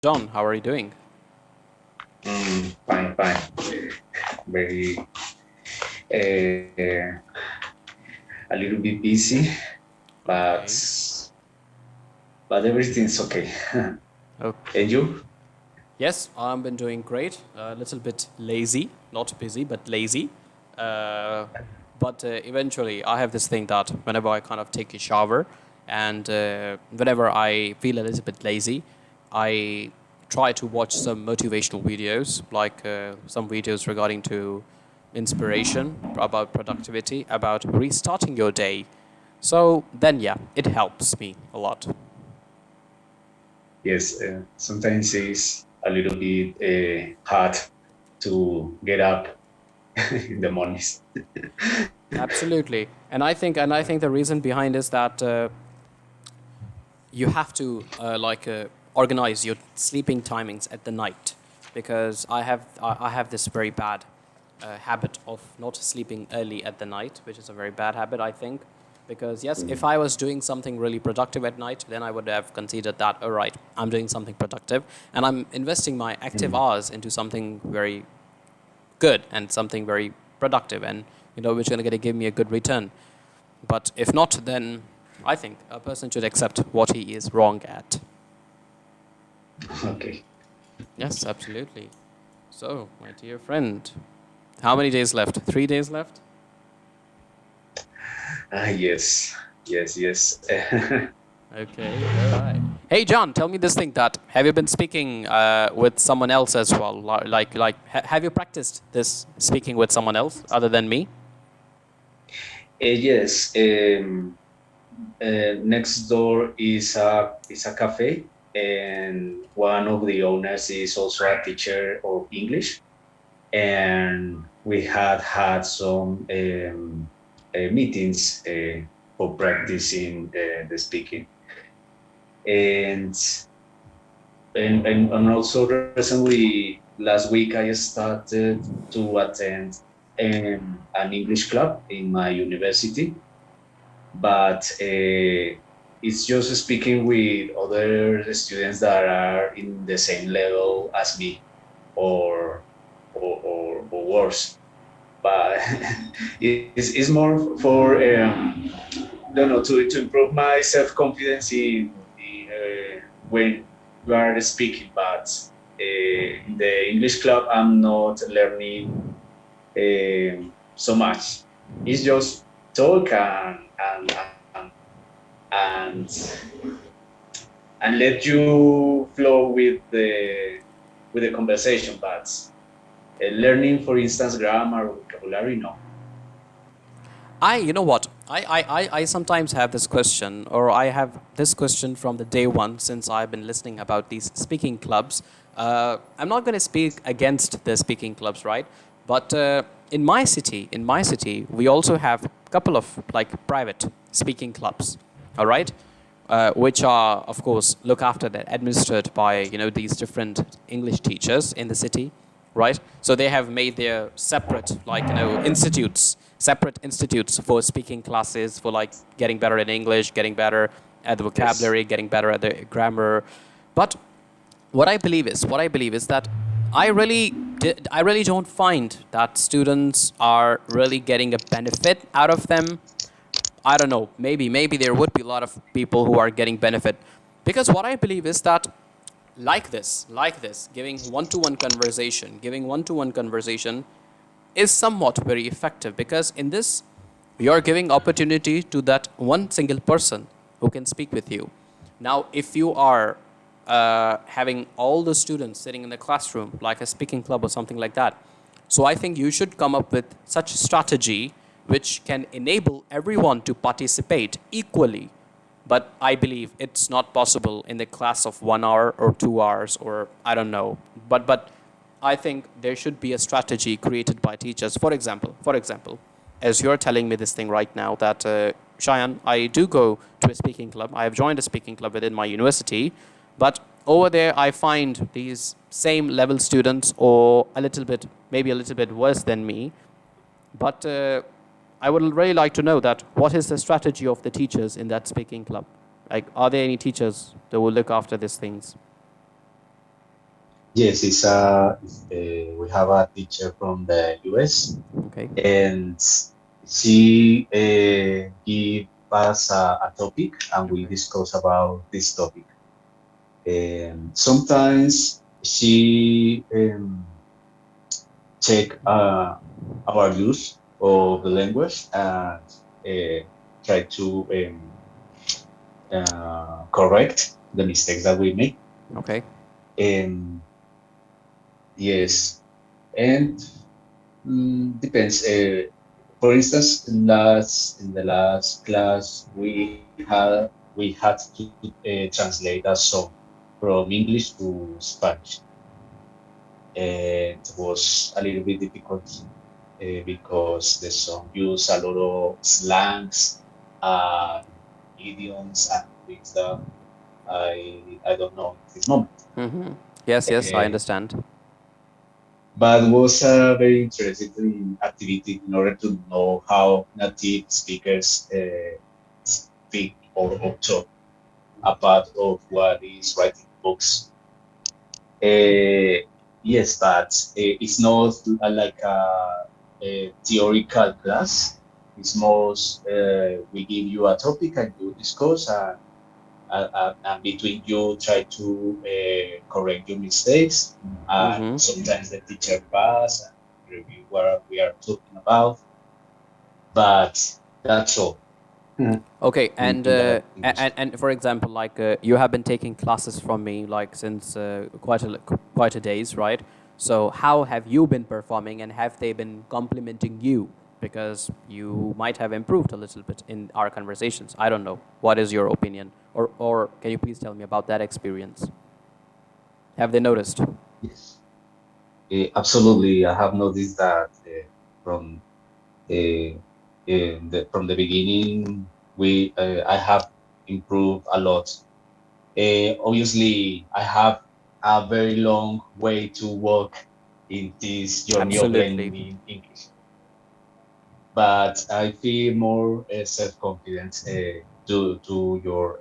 John, how are you doing? Fine, fine. Very, uh, a little bit busy, but Okay. but everything's okay. And Okay. you? Yes, I've been doing great. A little bit lazy, not busy, but lazy. Uh, but eventually, I have this thing that whenever I kind of take a shower and whenever I feel a little bit lazy, I try to watch some motivational videos, like some videos regarding to inspiration, about productivity, about restarting your day. So then, yeah, it helps me a lot. Yes. Sometimes it's a little bit hard to get up in the mornings. Absolutely, and I think the reason behind is that you have to organize your sleeping timings at the night, because I have this very bad habit of not sleeping early at the night, which is a very bad habit, I think. Because yes, if I was doing something really productive at night, then I would have considered that, all right, I'm doing something productive and I'm investing my active Mm. hours into something very good and something very productive, and which is going to give me a good return. But if not, then I think a person should accept what he is wrong at. Okay. Yes, absolutely. So, my dear friend, how many days left? 3 days left? Yes, yes, yes. Okay, all right. Hey, John, tell me this thing that have you been speaking with someone else as well? Have you practiced this speaking with someone else other than me? Yes. Next door is a cafe, and one of the owners is also a teacher of English, and we had some meetings for practicing the speaking, and and also recently last week I started to attend an English club in my university, but it's just speaking with other students that are in the same level as me, or or worse. But it's more for don't know, to improve my self confidence when you are speaking. But in the English club, I'm not learning so much. It's just talk and and let you flow with the conversation. But learning, for instance, grammar or vocabulary, no. You know what? I sometimes have this question, or I have this question from the day one since I've been listening about these speaking clubs. I'm not going to speak against the speaking clubs, right? But in my city, we also have a couple of like private speaking clubs, all right, which are of course look after that, administered by these different English teachers in the city, right? So they have made their separate separate institutes for speaking classes, for like getting better in English, getting better at the Yes. vocabulary, getting better at the grammar. But what I believe is that I really don't find that students are really getting a benefit out of them. I don't know. Maybe there would be a lot of people who are getting benefit, because what I believe is that like this, giving one-to-one conversation is somewhat very effective, because in this you are giving opportunity to that one single person who can speak with you. Now, if you are having all the students sitting in the classroom like a speaking club or something like that, so I think you should come up with such a strategy which can enable everyone to participate equally. But I believe it's not possible in the class of 1 hour or 2 hours, or I don't know. But I think there should be a strategy created by teachers. For example, as you're telling me this thing right now, that Cheyenne, I do go to a speaking club. I have joined a speaking club within my university, but over there I find these same level students, or maybe a little bit worse than me. But I would really like to know that what is the strategy of the teachers in that speaking club? Like, are there any teachers that will look after these things? Yes, we have a teacher from the US, Okay. and she give us a topic, and we Okay. discuss about this topic. Sometimes she check our use of the language and try to correct the mistakes that we make. Okay. Um, yes, and depends. For instance, in the last class, we had to translate a song from English to Spanish. It was a little bit difficult because the song used a lot of slangs and idioms and things that I don't know at this moment. Mm-hmm. Yes, yes, I Uh, understand. but was a very interesting activity in order to know how native speakers speak or talk about of what is writing books. Uh, yes, but it's not like a theoretical class. It's most we give you a topic and you discuss, and between you try to correct your mistakes. And Mm-hmm. sometimes the teacher pass and review what we are talking about. But that's all. Mhm. Okay, In and that English. and for example, like you have been taking classes from me like since quite a days, right? So how have you been performing, and have they been complimenting you? Because you might have improved a little bit in our conversations. I don't know. What is your opinion, or can you please tell me about that experience? Have they noticed? Yes. Absolutely, I have noticed that from from the beginning, we I have improved a lot. Obviously, I have a very long way to walk in this journey of Absolutely. learning in English, but I feel more self-confident due to your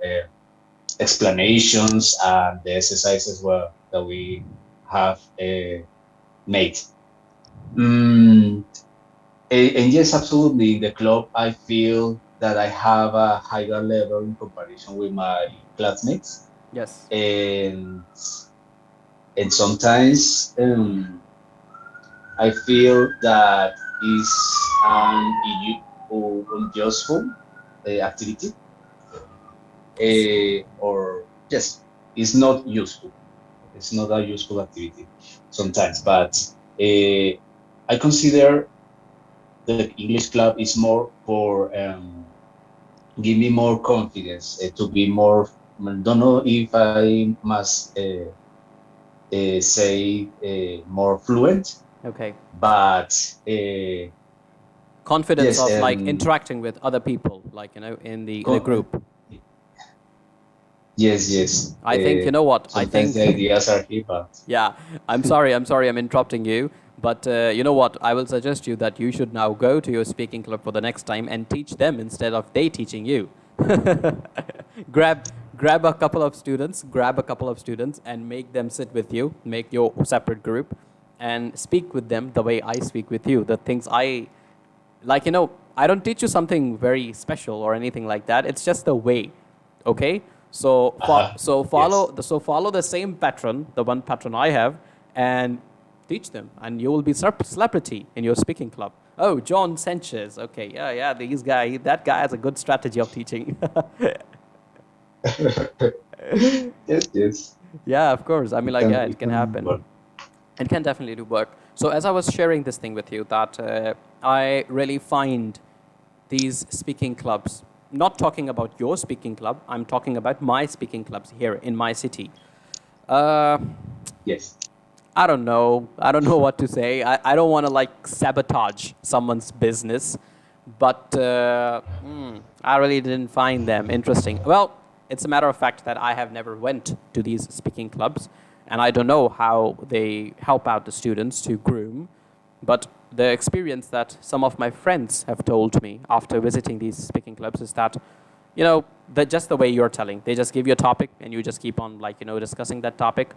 explanations and the exercises well that we have made. Mm, and yes, absolutely. In the club, I feel that I have a higher level in comparison with my classmates, Yes. and sometimes I feel that is an unuseful activity, or yes, it's not useful. It's not a useful activity sometimes, but uh, I consider the English club is more for give me more confidence to be more. Don't know if I must say more fluent, Okay. but uh, Confidence yes, of like interacting with other people, like in the con- group. yes, yes. I think you know what I Sometimes think. the ideas are here, but Yeah, I'm sorry, I'm interrupting you, but you know what? I will suggest you that you should now go to your speaking club for the next time and teach them instead of they teaching you. grab grab a couple of students and make them sit with you, make your separate group, and speak with them the way I speak with you. The things I like, I don't teach you something very special or anything like that. It's just the way. Okay, so yes. follow the same pattern, the one pattern I have, and teach them, and you will be celebrity in your speaking club. Oh, John Sanchez. Okay, yeah, yeah, that guy has a good strategy of teaching. Yes, yes. Yeah, of course. I mean, like, yeah, it It can can happen. work. It can definitely do work. So as I was sharing this thing with you, that I really find these speaking clubs, not talking about your speaking club, I'm talking about my speaking clubs here in my city. Uh, Yes. I don't know. I don't know what to say. I don't want to like sabotage someone's business, but I really didn't find them interesting. Well, it's a matter of fact that I have never went to these speaking clubs, and I don't know how they help out the students to groom. But the experience that some of my friends have told me after visiting these speaking clubs is that, that just the way you're telling, they just give you a topic and you just keep on like discussing that topic.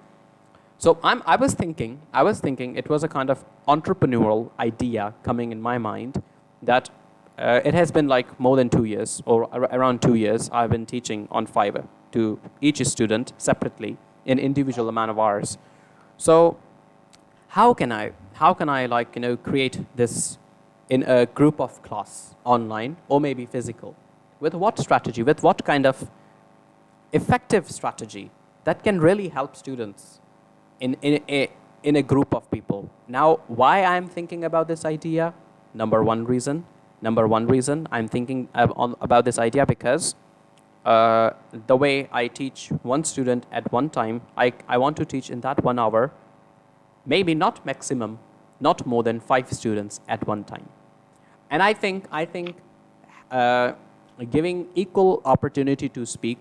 So I was thinking it was a kind of entrepreneurial idea coming in my mind that it has been like more than 2 years or around 2 years I've been teaching on Fiverr to each student separately in individual amount of hours. So how can I like create this in a group of class online or maybe physical? With what strategy? With what kind of effective strategy that can really help students in a group of people. Now, why I'm thinking about this idea? Number one reason. Number one reason I'm thinking about this idea because the way I teach one student at one time, I want to teach in that 1 hour, maybe not maximum, not more than 5 students at one time. And I think uh, giving equal opportunity to speak,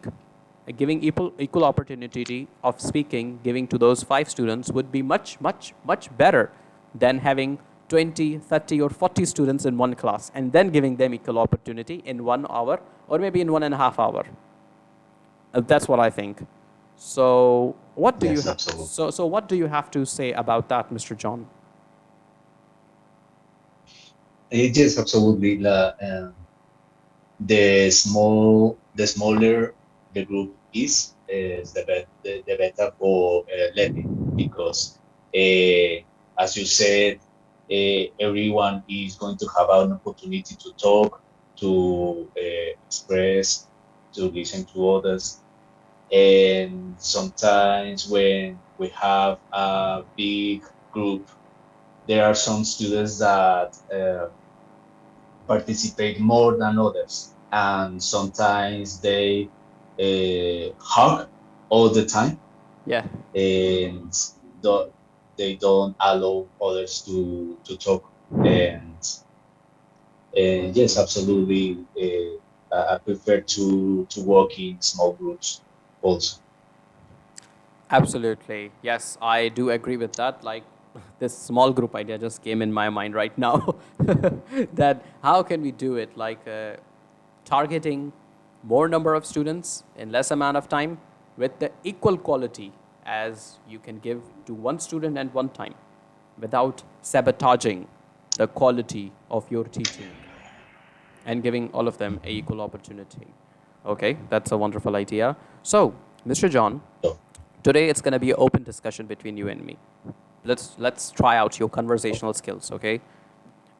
giving equal opportunity of speaking, giving to those 5 students would be much, much, much better than having 20, 30, or 40 students in one class and then giving them equal opportunity in 1 hour or maybe in 1.5 hour. That's what I think. So what do you Yes, absolutely. so what do you have to say about that, Mr. John? Yes, absolutely. The smaller the group is the better for learning because, as you said, everyone is going to have an opportunity to talk, to express, to listen to others. And sometimes when we have a big group, there are some students that participate more than others, and sometimes they hug all the time, Yeah, and do, they don't allow others to talk. And yes, absolutely, I prefer to work in small groups also. absolutely. Yes, I do agree with that. Like this small group idea just came in my mind right now. That how can we do it? Like targeting more number of students in less amount of time with the equal quality as you can give to one student at one time without sabotaging the quality of your teaching and giving all of them a equal opportunity. Okay, that's a wonderful idea. So, Mr. John, So, today it's going to be an open discussion between you and me. Let's try out your conversational skills, okay?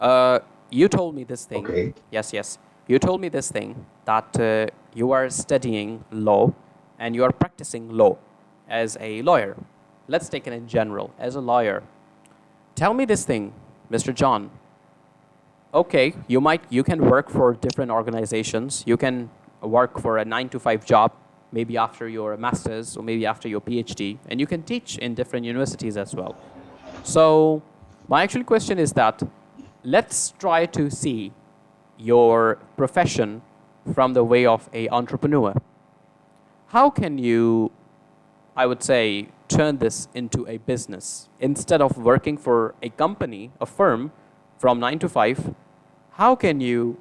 Uh, you told me this thing. okay. Yes, yes. You told me this thing that you are studying law and you are practicing law as a lawyer. Let's take it in general. As a lawyer, tell me this thing, Mr. John. Okay, you can work for different organizations. You can work for a 9 to 5 job, maybe after your master's or maybe after your PhD, and you can teach in different universities as well. So my actual question is that let's try to see your profession from the way of a entrepreneur. How can you, I would say, turn this into a business instead of working for a company, a firm from 9 to 5? How can you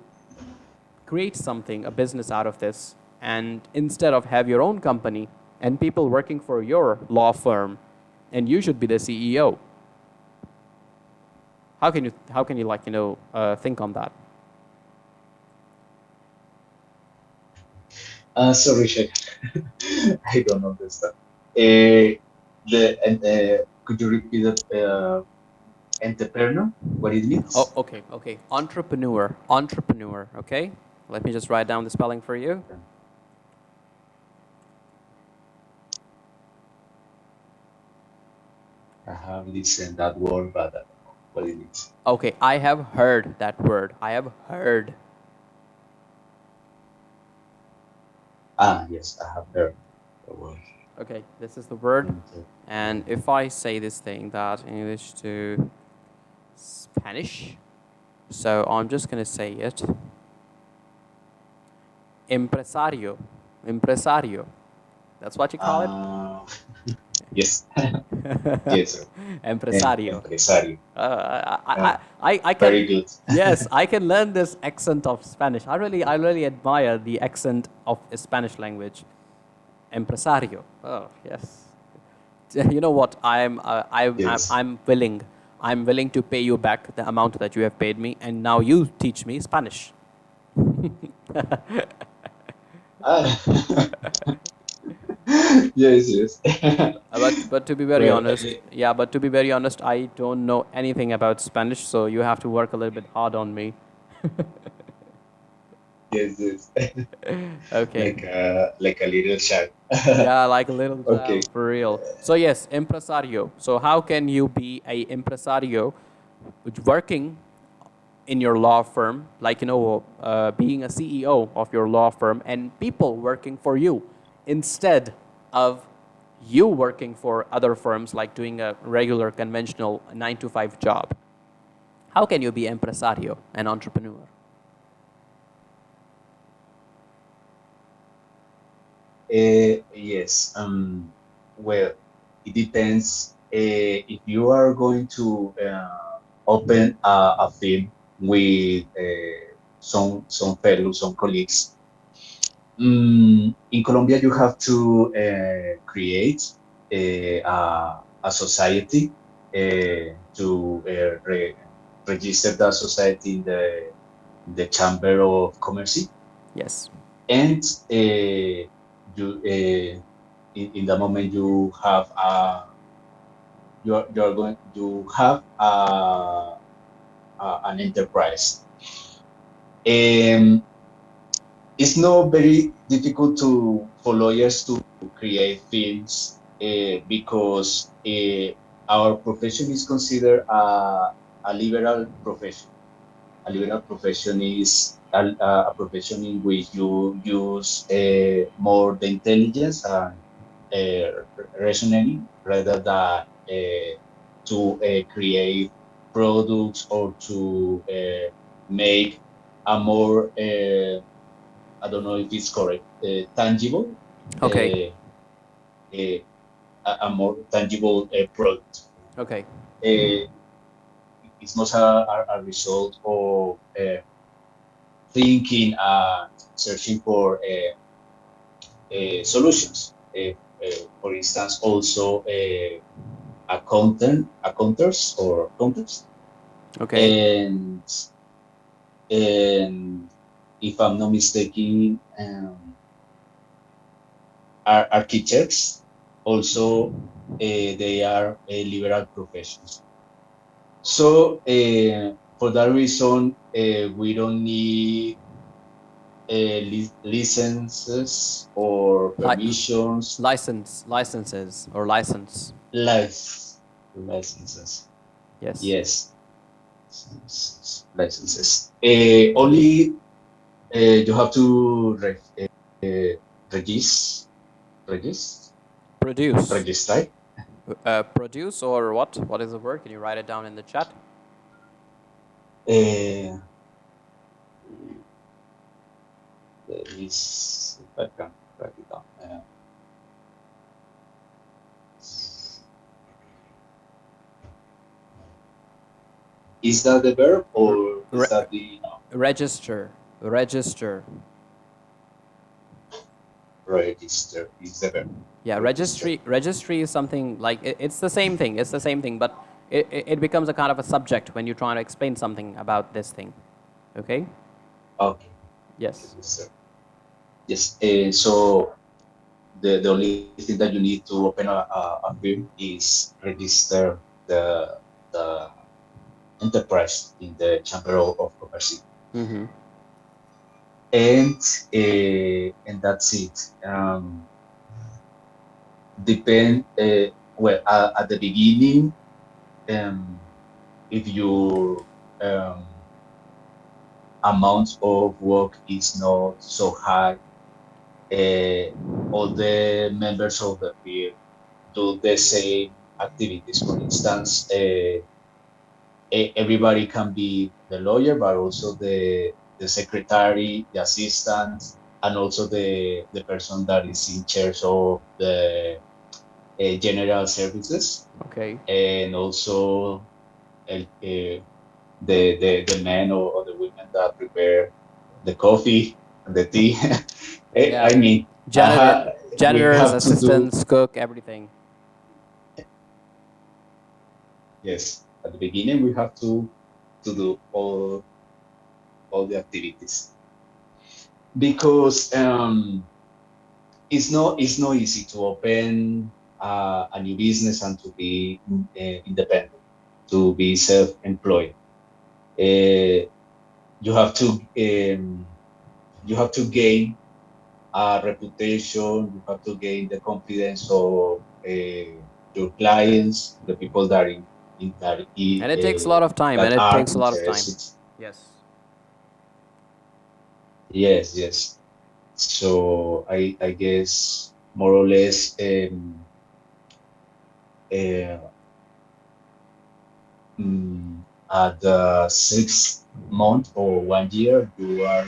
create something, a business out of this, and instead of have your own company and people working for your law firm and you should be the CEO? How can you like think on that? Sorry, Sheikh. I don't understand. Uh, could you repeat it? Entrepreneur, what it Oh, means? okay, okay. Entrepreneur. Okay, let me just write down the spelling for you. I have listened that word, but I don't know what it means. Okay, I have heard that word. I have heard. Ah, yes, I have heard the word. Okay, this is the word. And Entrepreneur. if I say this thing, that English to Spanish, so I'm just gonna say it. Impresario. Impresario. That's what you call it? Uh, yes, yes, sir. Empresario. Empresario. I can, Very good. yes, I can learn this accent of Spanish. I really admire the accent of Spanish language. Empresario. Oh, yes. You know what? Yes. I'm willing. I'm willing to pay you back the amount that you have paid me, and now you teach me Spanish. Ah, yes, yes. But to be very Well, honest, yeah. But to be very honest, I don't know anything about Spanish, so you have to work a little bit hard on me. yes, yes. Okay. Like a little shark. Yeah, like a little Okay. child for real. So yes, impresario. So how can you be a impresario working in your law firm, like being a CEO of your law firm, and people working for you instead of you working for other firms, like doing a regular conventional 9 to 5 job? How can you be impresario, an entrepreneur? Yes. Well, it depends. If you are going to open a firm with some fellows, some colleagues, in Colombia you have to create a society to register that society in the Chamber of Commerce, Yes. and you in the moment you are going to have an enterprise. Um, it's not very difficult for lawyers to create films because our profession is considered a liberal profession. A liberal profession is a profession in which you use more the intelligence and reasoning rather than to create products or to make a more I don't know if it's correct tangible Okay. uh, uh, a more tangible product. Okay. Uh, it's not a result of thinking and searching for solutions. For instance, also accounters or counters, Okay. and and if I'm not mistaken, architects also they are liberal professions. So for that reason, we don't need licenses or Li- permissions, licenses, or license. licenses. Yes. Yes, licenses. Only you have to register, register, Produce. register. Produce, or what? What is the word? Can you write it down in the chat? Uh, Let me see if I can write it down. Is that the verb or is Re- that the noun? register. Register. Register is the verb. Yeah, Register. registry is something like it's the same thing. It's the same thing, but it becomes a kind of a subject when you're trying to explain something about this thing. Okay? Okay. Yes. Register. Yes. So the only thing that you need to open a firm is register the enterprise in the Chamber of Commerce, Mm-hmm. and and that's it. Depend well at the beginning, um, if your amount of work is not so high, uh, all the members of the firm do the same activities. For instance, everybody can be the lawyer, but also the secretary, the assistant, and also the person that is in charge of the general services, Okay. and also the men or the women that prepare the coffee and the tea. Yeah. I mean, Janitor, we janitors, have to do assistants, cook, everything. yes. At the beginning, we have to do all the activities because it's not easy to open a new business and to be independent, to be self-employed. Uh, you have to you have to gain a reputation. You have to gain the confidence of your clients, the people that And it takes a lot of time, and that it are takes a lot of time. interested. Yes. Yes, yes. So I guess more or less uh, at the 6 month or 1 year, you are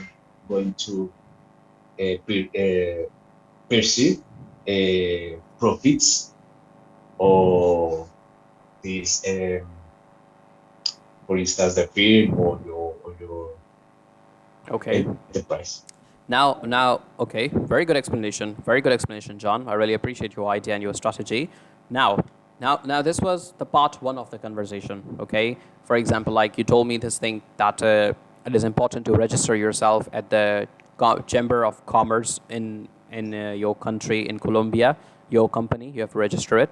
going to perceive profits or this, for instance, the firm or your Okay. enterprise. Okay, very good explanation. Very good explanation, John. I really appreciate your idea and your strategy. Now, now, this was the part one of the conversation. Okay, for example, like you told me this thing that it is important to register yourself at the Chamber of Commerce in your country in Colombia, your company. You have to register it,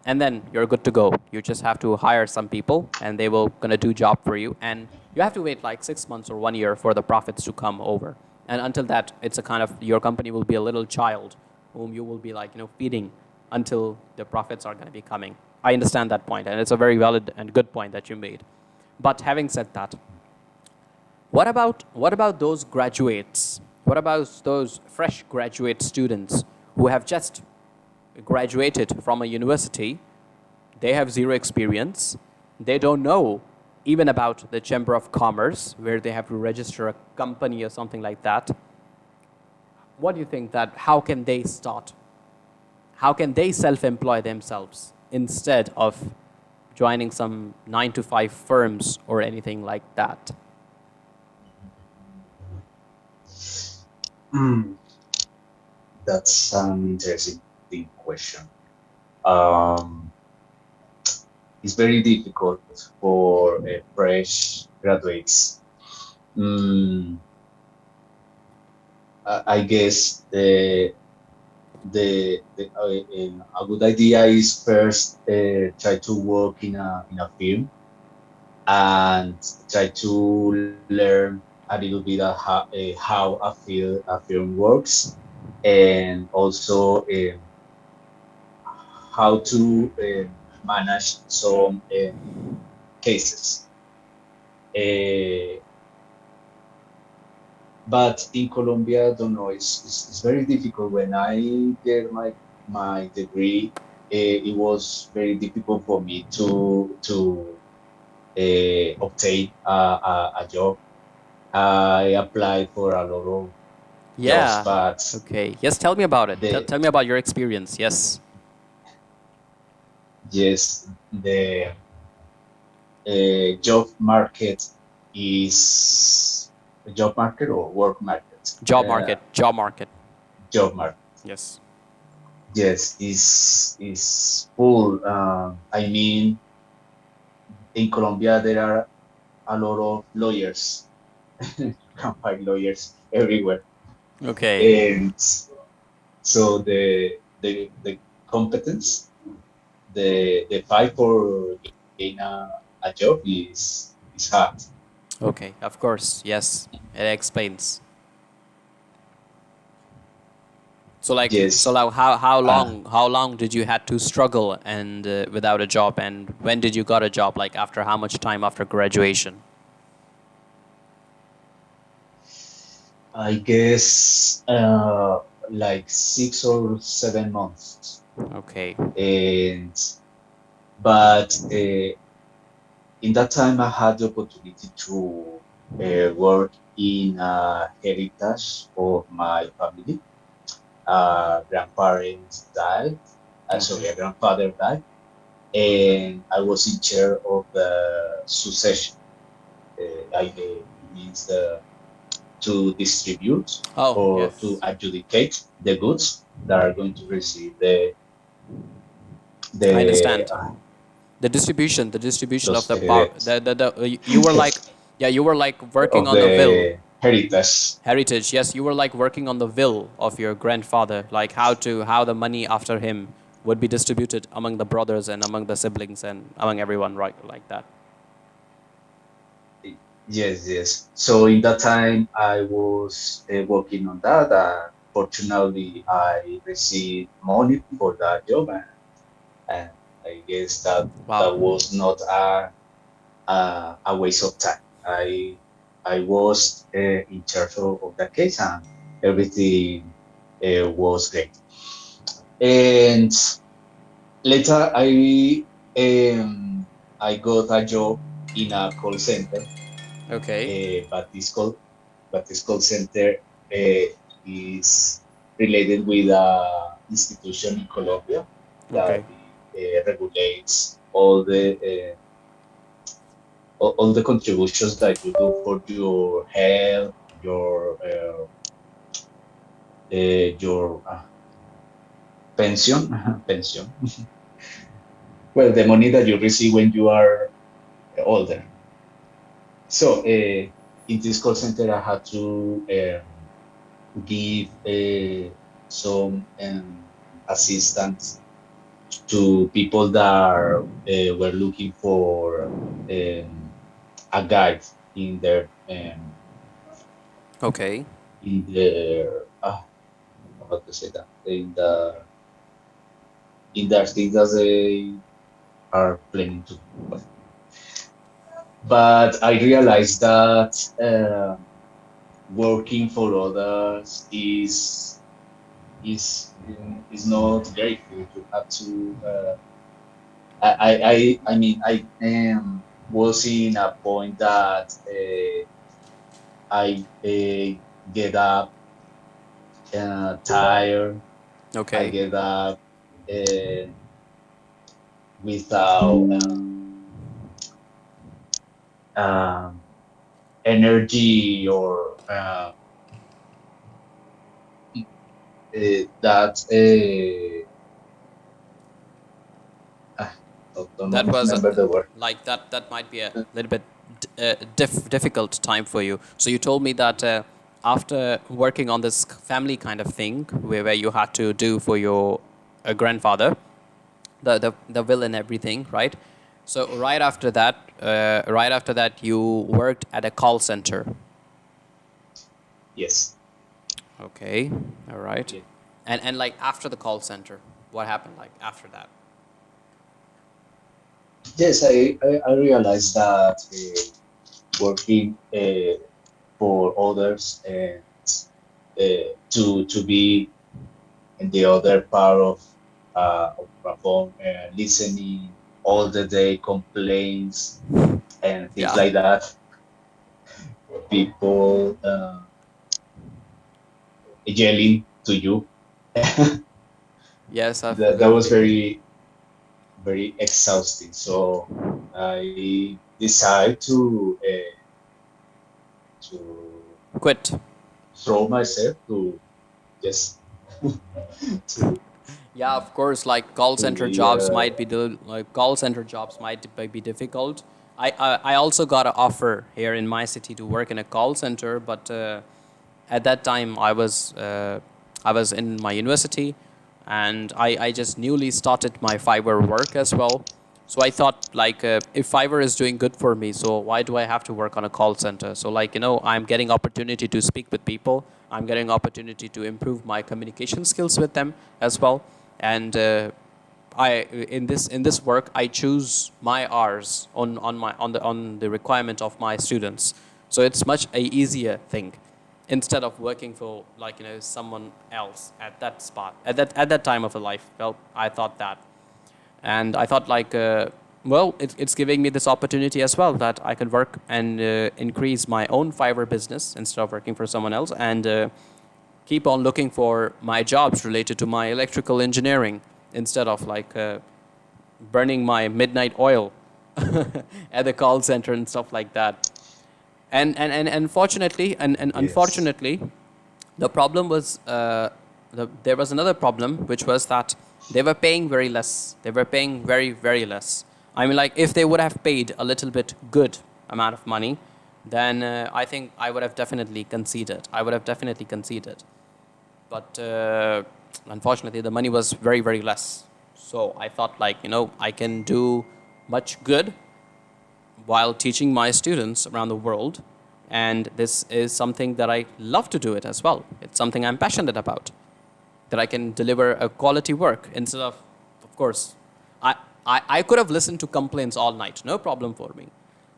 and then you're good to go. You just have to hire some people, and they will gonna do job for you, and you have to wait like 6 months or 1 year for the profits to come over. And until that, it's a kind of your company will be a little child whom you will be like feeding until the profits are gonna be coming. I understand that point, and it's a very valid and good point that you made. But having said that, what about those graduates? What about those fresh graduate students who have just graduated from a university, they have zero experience. They don't know even about the Chamber of Commerce, where they have to register a company or something like that. What do you think that how can they start? How can they self-employ themselves instead of joining some 9 to 5 firms or anything like that? Mm, that's an interesting question. Um, it's very difficult for fresh graduates. Mm, I guess a good idea is first try to work in a firm and try to learn a little bit of how a film works, and also how to manage some cases. Uh, but in Colombia, I don't know, it's very difficult. When I get my degree, it was very difficult for me to obtain a job. I applied for a lot of jobs, Yeah. but Okay. Yes, tell me about it. the Tell me about your experience. Yes. yes, the job market is job market or work market. Job market. Job market. Job market. Yes. Yes, is full. I mean, in Colombia there are a lot of lawyers. You can find lawyers everywhere, Okay. and so the competence, the fight for getting a job is hard. Okay. Of course. Yes. It explains. So like so Yes. like how Uh, long did you had to struggle and without a job, and when did you got a job, like after how much time after graduation? I guess like 6 or 7 months. Okay. And but in that time I had the opportunity to work in a heritage of my family. Grandparents died, Okay. sorry, a grandfather died, and I was in charge of the succession. It means to distribute Oh or to yes. adjudicate the goods that are going to receive I the understand. the distribution of los the power. herederos You were like, yeah, you were like working of on the will. the heritage. Heritage, yes, you were like working on the will of your grandfather, like how the money after him would be distributed among the brothers and among the siblings and among everyone, right, like that. Yes, yes. So in that time, I was working on that. Fortunately, I received money for that job, and I guess that Wow. was not a waste of time. I was in charge of that case, and everything was great. And later, I got a job in a call center, Okay. but this call center uh, is related with a institution in Colombia Okay. that regulates all the contributions that you do for your health, your pension, pension. Well, the money that you receive when you are older. So in this call center, I had to give some assistance to people that were looking for a guide in Okay. their how to say that in the things that they are planning to do. But I realized that working for others is not great. You have to I mean I was in a point that I get up tired. I Okay. get up uh, without um, energy or that That don't was remember the word. like that might be a little bit difficult time for you. So you told me that after working on this family kind of thing, where you had to do for your grandfather, the will and everything, right? So right after that, you worked at a call center. Yes. Okay, all right. Yeah. And like after the call center, what happened like after that? Yes, I realized that working for others and to be in the other part of my phone, listening all the day complaints and things Yeah. like that. People yelling to you. Yes, That was absolutely. very exhausting. So I decided to Quit. throw myself to just to Yeah, of course. Like call to center be jobs might be like call center jobs might be difficult. I also got an offer here in my city to work in a call center, but at that time I was in my university, and I just newly started my Fiverr work as well. So I thought like if Fiverr is doing good for me, so why do I have to work on a call center? So like I'm getting opportunity to speak with people. I'm getting opportunity to improve my communication skills with them as well, and I in this work I choose my hours on the requirement of my students. So it's much a easier thing instead of working for like someone else at that spot at that time of a life. Well, I thought that, and I thought like well, it's giving me this opportunity as well that I could work and increase my own Fiverr business instead of working for someone else, and keep on looking for my jobs related to my electrical engineering instead of like burning my midnight oil at the call center and stuff like that. And fortunately and yes. unfortunately, the problem was there was another problem, which was that they were paying very less. They were paying very less. I mean, like, if they would have paid a little bit good amount of money, then I think I would have definitely conceded. I would have definitely conceded. But unfortunately, the money was very, very less. So I thought, like, I can do much good while teaching my students around the world. And this is something that I love to do it as well. It's something I'm passionate about, that I can deliver a quality work instead of course, I, I could have listened to complaints all night, no problem for me.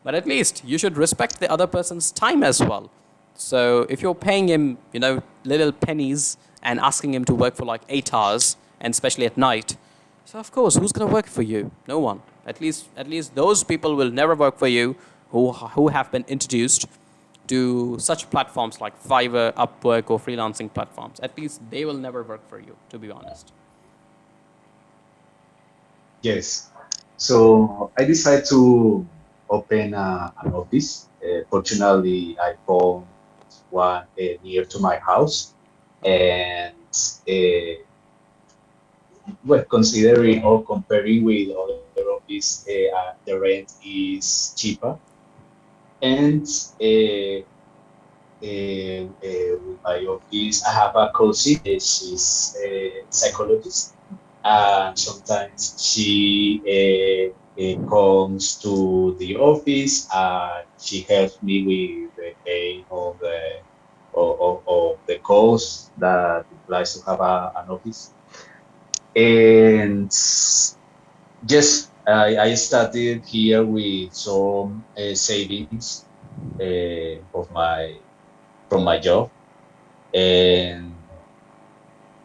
But at least you should respect the other person's time as well. So if you're paying him, little pennies and asking him to work for like 8 hours, and especially at night, so of course, who's gonna work for you? No one. At least those people will never work for you who have been introduced to such platforms like Fiverr, Upwork, or freelancing platforms. At least they will never work for you, to be honest. Yes. So I decided to open an office. Fortunately, I found one near to my house, and uh, well, considering or comparing with other office, the rent is cheaper, and with my office, I have a cousin. She's a psychologist, and sometimes she comes to the office and she helps me with the paying of the cost that implies to have an office. And yes, I started here with some savings of my from my job, and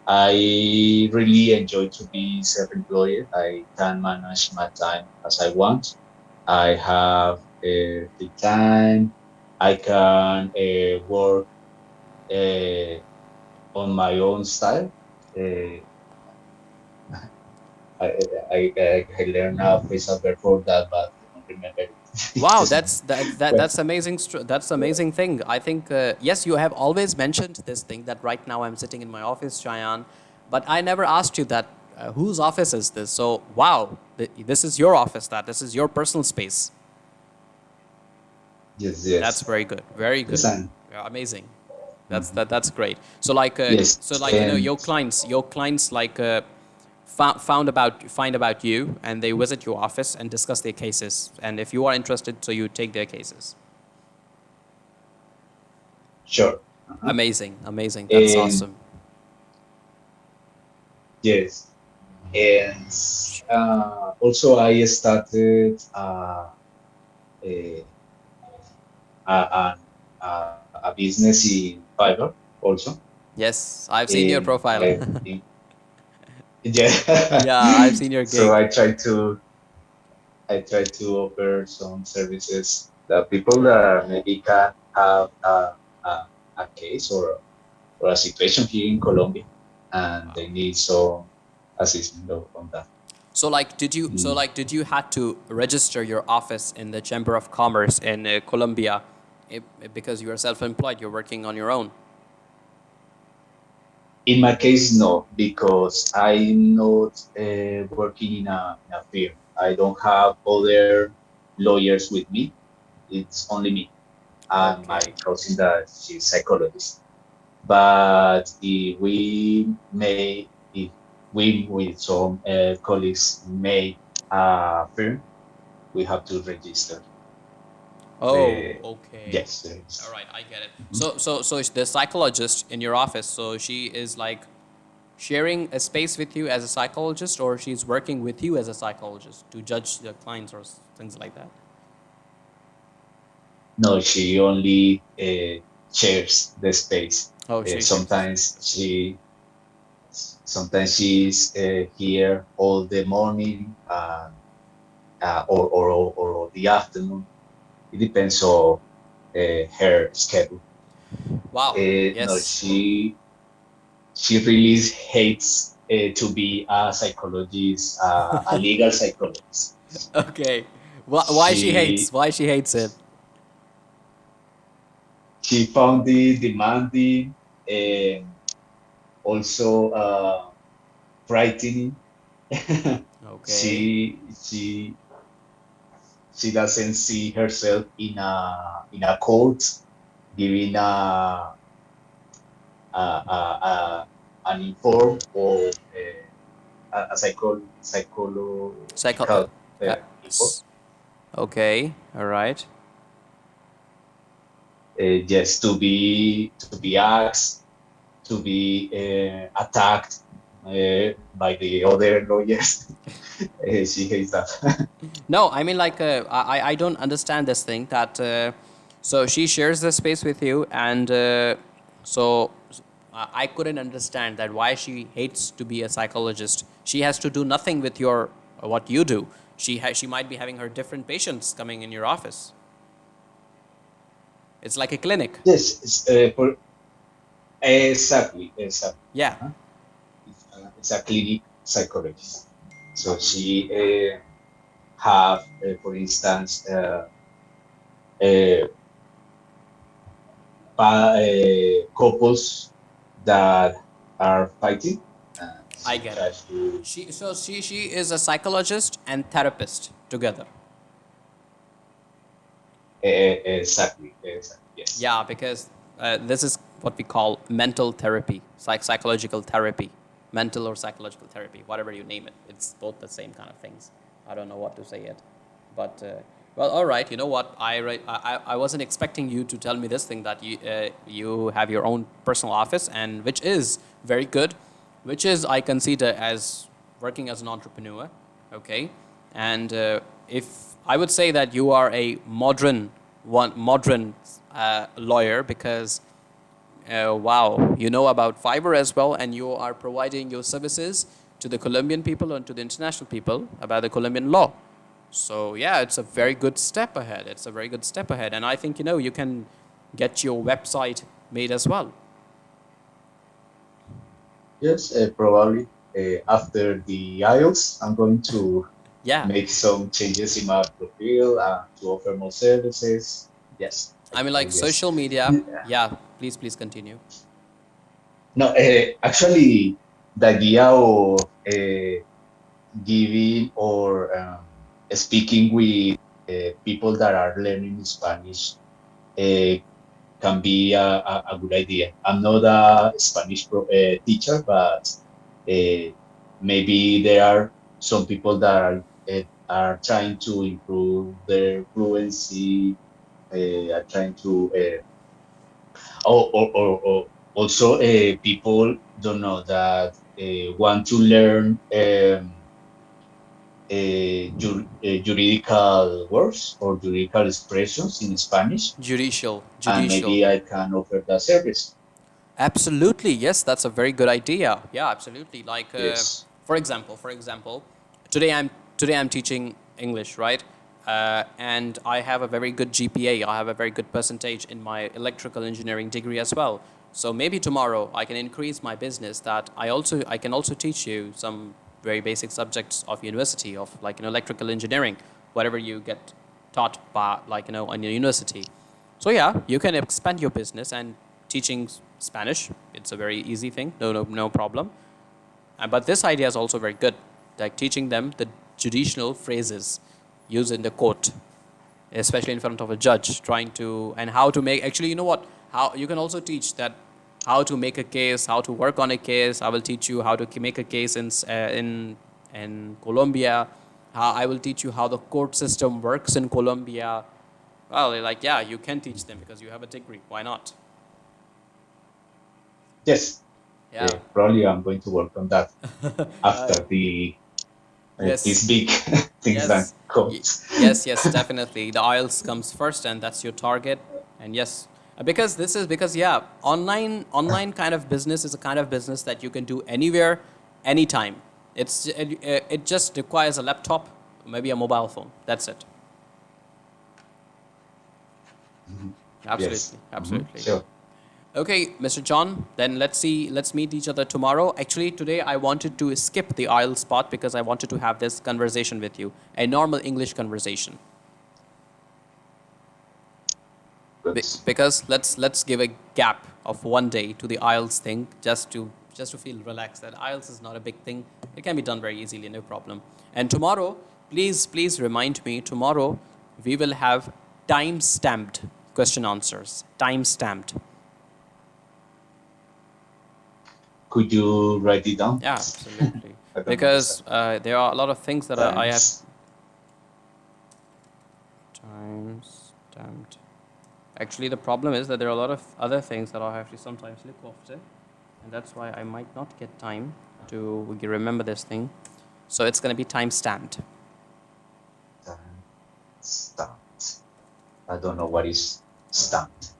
I really enjoy to be self-employed. I can manage my time as I want. I have the time. I can work uh, on my own style. Uh, I learned a phrasal verb for that, but I don't remember it. Wow, Just well, that's amazing. That's amazing thing. I think yes, you have always mentioned this thing that right now I'm sitting in my office, Cheyenne, but I never asked you that whose office is this. So wow, this is your office. This is your personal space. yes, That's yes, very good. Very yes, good. and Yeah, amazing. mhm, That's great. So like yes, and your clients like find about you, and they visit your office and discuss their cases. And if you are interested, so you take their cases. sure. Uh-huh. Amazing, amazing. That's And awesome. yes, and also I started a, a business in Fiverr also. Yes, I've seen your In, profile. in yeah, Yeah, I've seen your so gig. I try to offer some services that people that maybe can have a case or a situation here in Colombia, and they Wow. need some assistance on that. Mm. Did you had to register your office in the Chamber of Commerce in Colombia, because you are self-employed, you're working on your own? In my case, no, because I'm not working in a firm. I don't have other lawyers with me. It's only me and my Okay. cousin that she's psychologist. But if we with some colleagues make a firm, we have to register. Oh, Uh, okay. yes, All right, I get it. mhm. So the psychologist in your office, so she is like sharing a space with you as a psychologist, or she's working with you as a psychologist to judge the clients or things like that? No, she only shares the space. Oh, she shares the space. Sometimes she's here all the morning or the afternoon. It depends on her schedule. Wow. No, Yes. she really hates to be a psychologist, a legal psychologist. Okay. Why she hates? She Why she hates it? she found it demanding and also frightening. Okay. she she doesn't see herself in a court giving an inform or a Psycho. psychological Uh, info. s- okay. All right. Just to be asked, to be attacked by the other lawyers. She hates that. No, I mean like I don't understand this thing that so she shares the space with you and so I couldn't understand that why she hates to be a psychologist. She has to do nothing with your what you do. She might be having her different patients coming in your office. It's like a clinic. Yes, exactly, exactly. Yeah. Uh-huh. It's a clinic psychologist. So she have, for instance, uh, couples that are fighting. I She get it. tries to She is a psychologist and therapist together. exactly, yes, Yeah, because this is what we call mental therapy, psychological therapy, mental or psychological therapy, whatever you name it. It's both the same kind of things. I don't know what to say yet, but well, all right. You know what? I wasn't expecting you to tell me this thing that you have your own personal office and which is very good, which is I consider as working as an entrepreneur. Okay, and if I would say that you are a modern lawyer because wow, you know about Fiverr as well, and you are providing your services to the Colombian people and to the international people about the Colombian law. So yeah, it's a very good step ahead. It's a very good step ahead, and I think you can get your website made as well. yes. Probably after the IELTS, I'm going to Yeah, make some changes in my profile to offer more services. Yes, I I mean can like say yes. social media. Yeah, please continue. No, actually, the idea of giving or speaking with people that are learning Spanish uh, can be a good idea. I'm not a Spanish teacher, but maybe there are some people that are trying to improve their fluency, are trying to, or also people don't know that want to learn juridical words or juridical expressions in Spanish, and Judicial. maybe I can offer that service. Absolutely, yes, that's a very good idea. Yeah, absolutely. Like, Yes. for example, today I'm today I'm teaching English, right? And I have a very good GPA. I have a very good percentage in my electrical engineering degree as well. So maybe tomorrow I can increase my business. That I can also teach you some very basic subjects of university of like electrical engineering, whatever you get taught by like in your university. So yeah, you can expand your business and teaching Spanish. It's a very easy thing. No problem. But this idea is also very good, like teaching them the judicial phrases used in the court, especially in front of a judge, trying to and how to make. Actually, you know what? How you can also teach that how to make a case, how to work on a case. I will teach you how to make a case in Colombia. How I will teach you how the court system works in Colombia. Well, like yeah, you can teach them because you have a degree. Why not? Yes. Yeah. Probably I'm going to work on that Uh, after the yes. these big things that Yes. comes. Yes. Definitely. The IELTS comes first, and that's your target. And yes, because this is because yeah, online kind of business is a kind of business that you can do anywhere, anytime. It just requires a laptop, maybe a mobile phone. That's it. Yes. Absolutely. Absolutely. Sure. Okay, Mr. John, then let's see, let's meet each other tomorrow. Actually, today I wanted to skip the aisle spot because I wanted to have this conversation with you, a normal English conversation. Good. Because let's give a gap of one day to the IELTS thing just to feel relaxed that IELTS is not a big thing. It can be done very easily, no problem. And tomorrow, please remind me tomorrow. we will have time-stamped question answers. Time-stamped. Could you write it down, Yeah, please? absolutely. I don't Because understand. there are a lot of things that I have Times. time-stamped. Actually, the problem is that there are a lot of other things that I have to sometimes look after, and that's why I might not get time to remember this thing. So it's going to be time-stamped. Time stamped. I don't know what is stamped.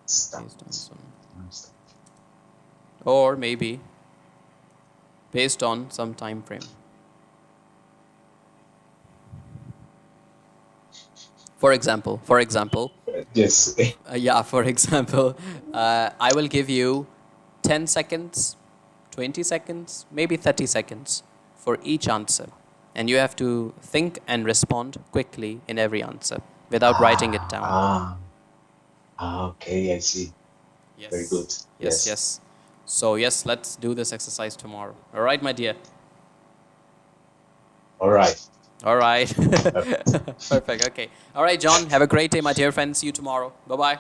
Based on Stamped. some, Time stamped. or maybe based on some time frame. For example, Yes. yeah, for example, I will give you 10 seconds, 20 seconds, maybe 30 seconds for each answer. And you have to think and respond quickly in every answer without writing it Ah, down. ah, okay, I see. Very Yes, good. yes, Yes. yes. So, yes, let's do this exercise tomorrow. All right, my dear. All right. All right. Perfect. Perfect. Okay. All right, John. Have a great day, my dear friend. See you tomorrow. Bye bye.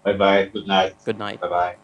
Bye bye. Good night. Good night. Bye bye.